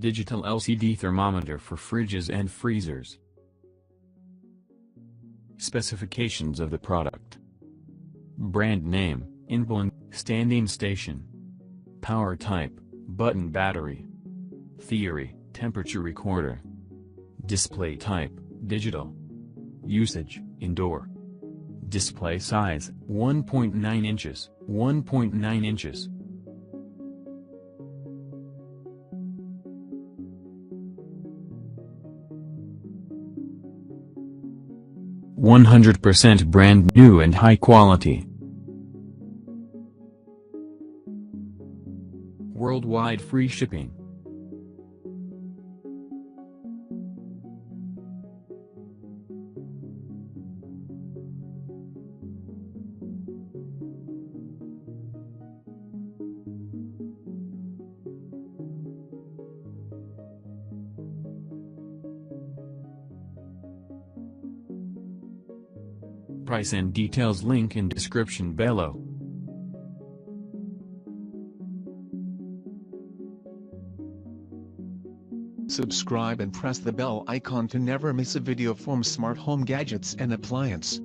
digital LCD thermometer for fridges and freezers. Specifications of the product. Brand name, Input, standing station. Power type, button battery. Theory, temperature recorder. Display type, digital. Usage, indoor. Display size, 1.9 inches, 1.9 inches. 100% brand new and high quality. Worldwide free shipping. Price and details link in description below. Subscribe and press the bell icon to never miss a video from smart home gadgets and appliance.